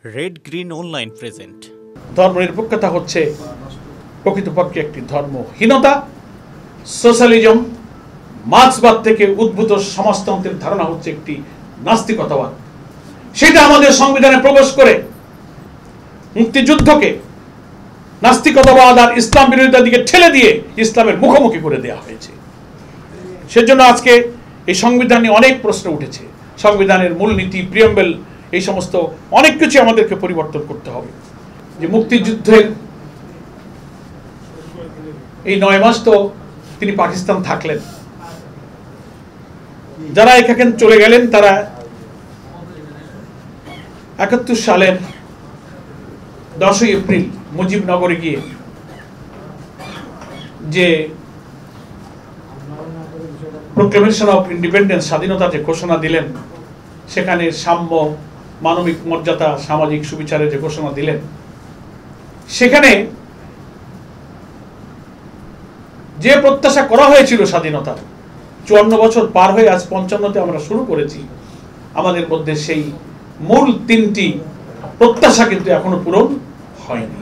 Red green online present. ধর্মনিরপেক্ষতা হচ্ছে প্রকৃতপক্ষে একটি ধর্মহীনতা। সোশ্যালিজম, মার্ক্সবাদ থেকে উদ্ভূত সমাজতন্ত্রের ধারণা হচ্ছে একটি নাস্তিকতাবাদ। সেটা আমাদের সংবিধানে প্রবেশ করে মুক্তিযুদ্ধকে নাস্তিকতাবাদ আর ইসলাম বিরোধিতার দিকে ঠেলে দিয়ে ইসলামের মুখোমুখি করে দেওয়া হয়েছে। সেজন্য আজকে এই সংবিধান নিয়ে অনেক প্রশ্ন উঠেছে। সংবিধানের মূলনীতি, প্রিয়াম্বেল, এই সমস্ত অনেক কিছু আমাদেরকে পরিবর্তন করতে হবে। যে মুক্তিযুদ্ধের এই 9 মাস তো তিনি পাকিস্তান থাকলেন। যারা এখানে চলে গেলেন তারা 71 সালের 10ই এপ্রিল মুজিবনগরে গিয়ে যে প্রোক্লেমেশন অফ ইন্ডিপেন্ডেন্স, স্বাধীনতা যে ঘোষণা দিলেন, সেখানে সাম্য, মানবিক মর্যাদা, সামাজিক সুবিচারের যে ঘোষণা দিলেন, সেখানে যে প্রত্যাশা করা হয়েছিল স্বাধীনতার, 54 বছর পার হয়ে আজ 55তে আমরা শুরু করেছি, আমাদের মধ্যে সেই মূল 3টি প্রত্যাশা কিন্তু এখনো পূরণ হয়নি।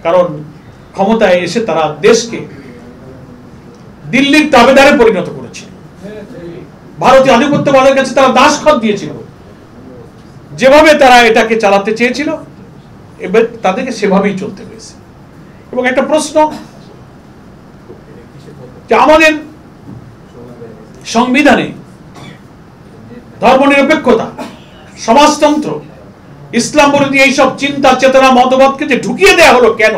কারণ ক্ষমতায় এসে তারা দেশকে দিল্লির তাবেদারে পরিণত করেছিল। ভারতীয় আধিপত্যবাদের কাছে তারা দাসখত দিয়েছিল। যেভাবে তারা এটাকে চালাতে চেয়েছিল, এবার তাদেরকে সেভাবেই চলতে হয়েছে। এবং একটা প্রশ্ন, যে আমাদের সংবিধানে ধর্মনিরপেক্ষতা, সমাজতন্ত্র, ইসলাম বিরোধী এইসব চিন্তা চেতনা মতবাদকে যে ঢুকিয়ে দেওয়া হলো কেন?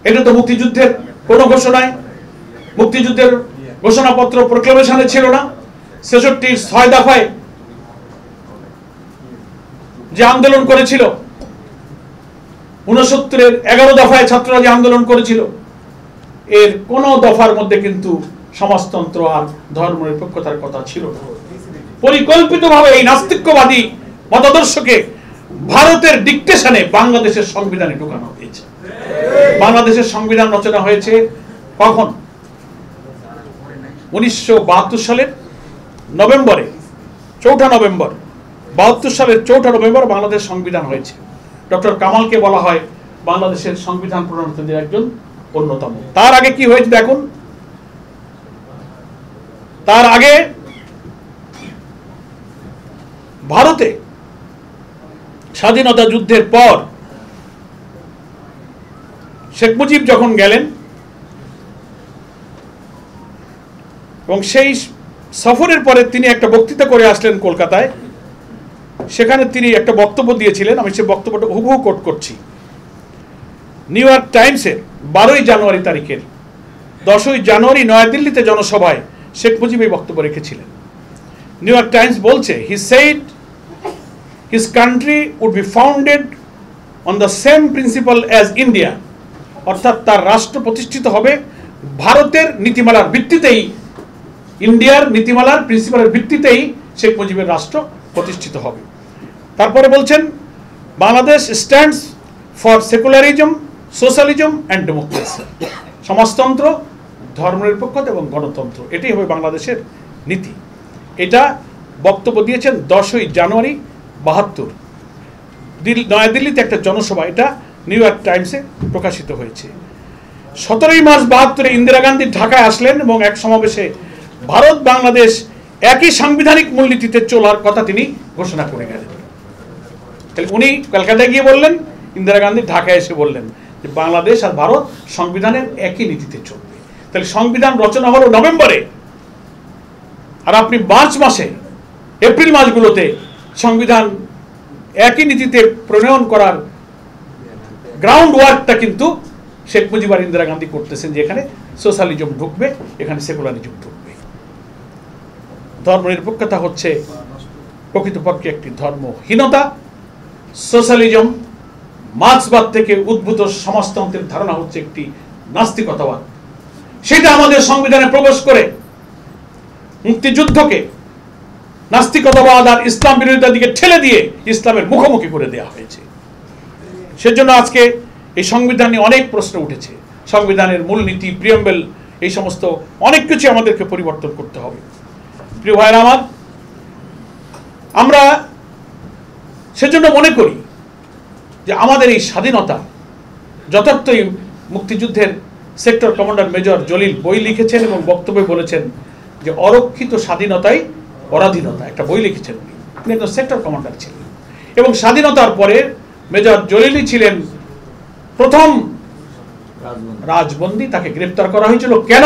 এটা তো মুক্তিযুদ্ধের কোনো ঘোষণায়, মুক্তিযুদ্ধের ঘোষণাপত্র প্রোক্লেমেশনে ছিল না। 66 6 দফায় যে আন্দোলন করেছিল, 69 11 দফায় ছাত্ররা যে আন্দোলন করেছিল, এর কোন দফার মধ্যে কিন্তু সমাজতন্ত্র আর ধর্মনিরপেক্ষতার কথা ছিল না। পরিকল্পিতভাবে এই নাস্তিক্যবাদী মতাদর্শকে ভারতের ডিকটেশনে বাংলাদেশের সংবিধানে ঢুকানো হয়েছে। বাংলাদেশের সংবিধান রচনা হয়েছে কখন? 1972 সালের নভেম্বরে, 4 নভেম্বর 72 সালের 4 নভেম্বর বাংলাদেশ সংবিধান হয়েছে। ডক্টর কামালকে বলা হয় বাংলাদেশের সংবিধান প্রণেতাদের একজন অন্যতম। তার আগে কি হয়েছে দেখুন। তার আগে ভারতে স্বাধীনতা যুদ্ধের পর শেখ মুজিব যখন গেলেন এবং সেই সফরের পরে তিনি একটা বক্তৃতা করে আসলেন কলকাতায়। সেখানে তিনি একটা বক্তব্য দিয়েছিলেন, আমি সেই বক্তব্যটা হুবহু কোট করছি। নিউ ইয়র্ক টাইমসের 12 জানুয়ারি তারিখের 10ই জানুয়ারি নয়াদিল্লিতে জনসভায় শেখ মুজিব এই বক্তব্য রেখেছিলেন। নিউ ইয়র্ক টাইমস বলছে, he said his country would be founded on the same principle as India, অর্থাৎ তার রাষ্ট্র প্রতিষ্ঠিত হবে ভারতের নীতিমালার ভিত্তিতেই, ইন্ডিয়ার নীতিমালার প্রিন্সিপালের ভিত্তিতেই শেখ মুজিবের রাষ্ট্র প্রতিষ্ঠিত হবে। তারপরে বলছেন, Bangladesh stands for secularism, socialism and democracy, সমাজতন্ত্র, ধর্মনিরপেক্ষতা এবং গণতন্ত্র, এটাই হবে বাংলাদেশের নীতি। এটা বক্তব্য দিয়েছেন 10ই জানুয়ারি 72, নয়াদিল্লিতে একটা জনসভা। এটা নিউ ইয়র্ক টাইমসে প্রকাশিত হয়েছে। 17ই মার্চ 72 ইন্দিরা গান্ধী ঢাকায় আসলেন এবং এক সমাবেশে ভারত বাংলাদেশ একই সাংবিধানিক মূলনীতিতে চলার কথা তিনি ঘোষণা করে গেলেন। তাহলে উনি কলকাতায় গিয়ে বললেন, ইন্দিরা গান্ধী ঢাকায় এসে বললেন যে বাংলাদেশ আর ভারত সংবিধানের একই নীতিতে চলবে। তাহলে সংবিধান রচনা হলো নভেম্বরে, আর আপনি মার্চ মাসে, এপ্রিল মাসগুলোতে সংবিধান একই নীতিতে প্রণয়ন করার গ্রাউন্ড ওয়ার্কটা কিন্তু শেখ মুজিব আর ইন্দিরা গান্ধী করতেছেন, যে এখানে সোশ্যালিজম ঢুকবে, এখানে সেকুলারিজম ঢুকবে। ধর্মনিরপেক্ষতা হচ্ছে প্রকৃতপক্ষে একটি ধর্মহীনতা। সোশ্যালিজম, মার্ক্সবাদ থেকে উদ্ভূত সমাজতন্ত্রের ধারণা হচ্ছে একটি নাস্তিকতাবাদ। সেটা আমাদের সংবিধানে প্রবেশ করে মুক্তিযুদ্ধকে নাস্তিকতাবাদ আর ইসলাম বিরোধিতার দিকে ঠেলে দিয়ে ইসলামের মুখোমুখি করে দেওয়া হয়েছে। সেজন্য আজকে এই সংবিধান নিয়ে অনেক প্রশ্ন উঠেছে। সংবিধানের মূলনীতি, প্রিয়াম্বেল, এই সমস্ত অনেক কিছু আমাদেরকে পরিবর্তন করতে হবে। প্রিয় ভাইরা আমার, আমরা সেজন্য মনে করি যে আমাদের এই স্বাধীনতা যথার্থই মুক্তিযুদ্ধের সেক্টর কমান্ডার মেজর জলিল বই লিখেছেন এবং বক্তব্যে বলেছেন যে অরক্ষিত স্বাধীনতাই পরাধীনতা, একটা বই লিখেছেন উনি। তিনি একজন সেক্টর কমান্ডার ছিলেন এবং স্বাধীনতার পরে মেজর জলিলই ছিলেন প্রথম রাজবন্দী, তাকে গ্রেফতার করা হয়েছিল। কেন?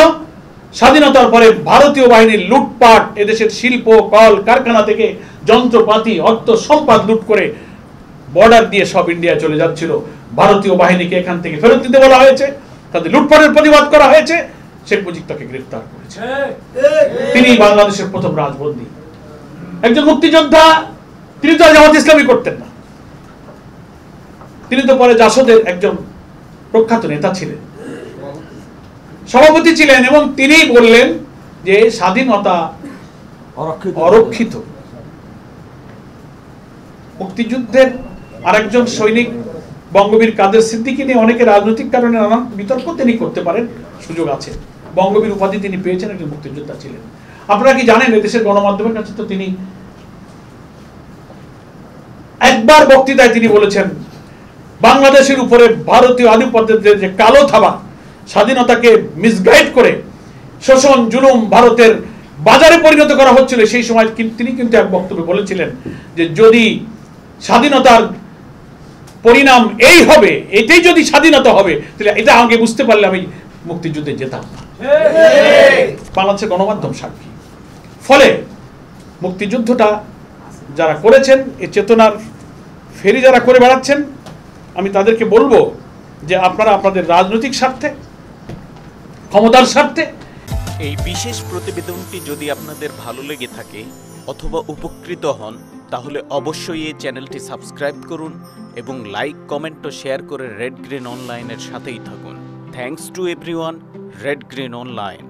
স্বাধীনতার পরে ভারতীয় বাহিনীর লুটপাট, এদেশের শিল্প কল কারখানা থেকে যন্ত্রপাতি অর্থ সম্পদ লুট করে বর্ডার দিয়ে সব ইন্ডিয়া চলে যাচ্ছিল। ভারতীয় বাহিনীকে এখান থেকে ফেরত দিতে বলা হয়েছে, তাদের লুটপাটের প্রতিবাদ করা হয়েছে, শেখ মুজিব তাকে গ্রেফতার করেছে। তিনি বাংলাদেশের প্রথম রাজবন্দী, একজন মুক্তিযোদ্ধা। তিনি তো জামাত ইসলামী করতেন না, তিনি তো পরে জাসদের একজন প্রখ্যাত নেতা ছিলেন, সভাপতি ছিলেন, এবং তিনি বললেন যে স্বাধীনতা অরক্ষিত। মুক্তিযুদ্ধের আরেকজন সৈনিক বঙ্গবীর কাদের সিদ্দিকী নিয়ে অনেকে রাজনৈতিক কারণে নানান বিতর্ক তিনি করতে পারেন, সুযোগ আছে। বঙ্গবীর উপাধি তিনি পেয়েছেন, একজন মুক্তিযোদ্ধা ছিলেন। আপনারা কি জানেন এদেশের গণমাধ্যমের কাছে তো তিনি একবার বক্তৃতায় তিনি বলেছেন বাংলাদেশের উপরে ভারতীয় আধিপত্যের যে কালো থাবা, স্বাধীনতাকে মিসগাইড করে শোষণ জুলুম ভারতের বাজারে পরিণত করা হচ্ছিল, সেই সময় তিনি কিন্তু এক বক্তব্যে বলেছিলেন যে যদি স্বাধীনতার পরিণাম এই হবে, এটাই যদি স্বাধীনতা হবে, তাহলে এটা আগে বুঝতে পারলে আমি মুক্তিযুদ্ধে যেতাম না। বাংলাদেশের গণমাধ্যম সাক্ষী। ফলে মুক্তিযুদ্ধটা যারা করেছেন, এই চেতনার ফেরি যারা করে বেড়াচ্ছেন, আমি তাদেরকে বলবো যে আপনারা আপনাদের রাজনৈতিক স্বার্থে, ক্ষমতার স্বার্থে। এই বিশেষ প্রতিবেদনটি যদি আপনাদের ভালো লেগে থাকে অথবা উপকৃত হন, তাহলে অবশ্যই এই চ্যানেলটি সাবস্ক্রাইব করুন এবং লাইক, কমেন্ট ও শেয়ার করে রেড গ্রিন অনলাইনের সাথেই থাকুন। Thanks to everyone, red green online.